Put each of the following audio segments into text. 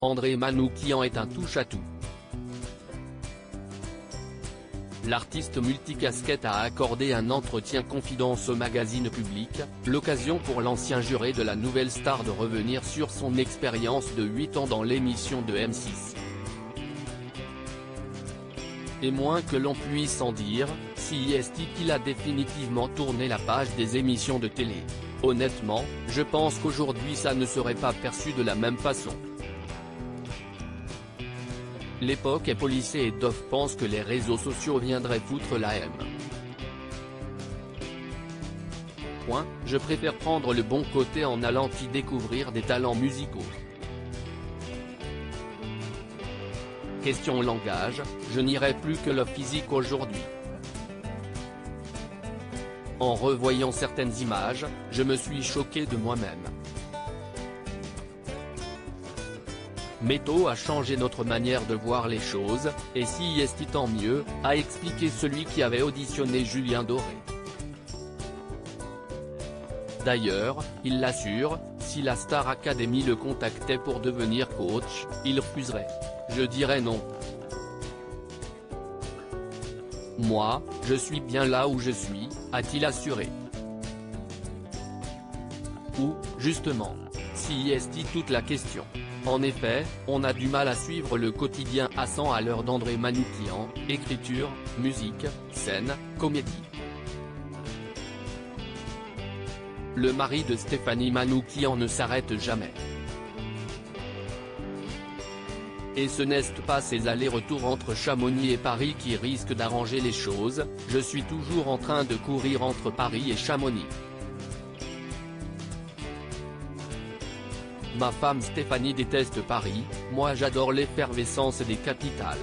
André Manoukian est un touche-à-tout. L'artiste multicasquette a accordé un entretien confidence au magazine Public, l'occasion pour l'ancien juré de la Nouvelle Star de revenir sur son expérience de 8 ans dans l'émission de M6. Et moins que l'on puisse en dire, si est qu'il a définitivement tourné la page des émissions de télé. Honnêtement, je pense qu'aujourd'hui ça ne serait pas perçu de la même façon. L'époque est policée et Dove pense que les réseaux sociaux viendraient foutre la M. Je préfère prendre le bon côté en allant y découvrir des talents musicaux. Question langage, je n'irai plus que le physique aujourd'hui. En revoyant certaines images, je me suis choqué de moi-même. Méto a changé notre manière de voir les choses, et si est tant mieux, a expliqué celui qui avait auditionné Julien Doré. D'ailleurs, il l'assure, si la Star Academy le contactait pour devenir coach, il refuserait. Je dirais non. Moi, je suis bien là où je suis, a-t-il assuré. Ou, justement, si est toute la question. En effet, on a du mal à suivre le quotidien à 100 à l'heure d'André Manoukian, écriture, musique, scène, comédie. Le mari de Stéphanie Manoukian ne s'arrête jamais. Et ce n'est pas ces allers-retours entre Chamonix et Paris qui risquent d'arranger les choses, je suis toujours en train de courir entre Paris et Chamonix. Ma femme Stéphanie déteste Paris, moi j'adore l'effervescence des capitales.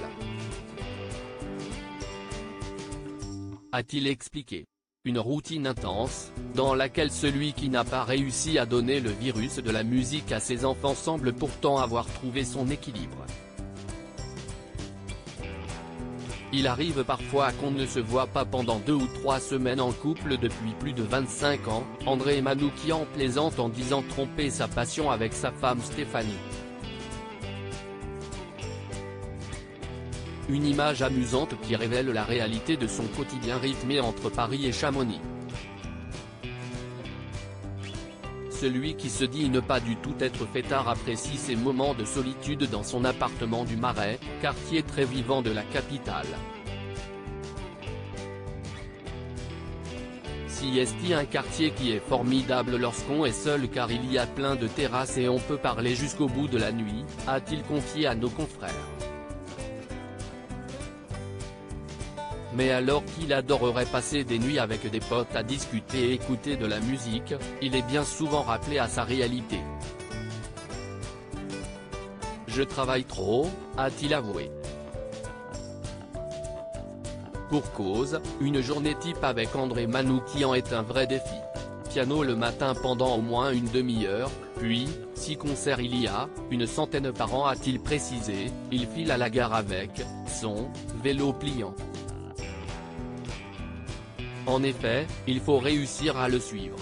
A-t-il expliqué. Une routine intense, dans laquelle celui qui n'a pas réussi à donner le virus de la musique à ses enfants semble pourtant avoir trouvé son équilibre. Il arrive parfois qu'on ne se voit pas pendant 2 ou 3 semaines en couple depuis plus de 25 ans, André Manoukian plaisante en disant tromper sa passion avec sa femme Stéphanie. Une image amusante qui révèle la réalité de son quotidien rythmé entre Paris et Chamonix. Celui qui se dit ne pas du tout être fêtard apprécie ses moments de solitude dans son appartement du Marais, quartier très vivant de la capitale. Si est un quartier qui est formidable lorsqu'on est seul car il y a plein de terrasses et on peut parler jusqu'au bout de la nuit, a-t-il confié à nos confrères. Mais alors qu'il adorerait passer des nuits avec des potes à discuter et écouter de la musique, il est bien souvent rappelé à sa réalité. Je travaille trop, a-t-il avoué. Pour cause, une journée type avec André Manoukian est un vrai défi. Piano le matin pendant au moins une demi-heure, puis, si concert il y a, une centaine par an a-t-il précisé, il file à la gare avec son vélo pliant. En effet, il faut réussir à le suivre.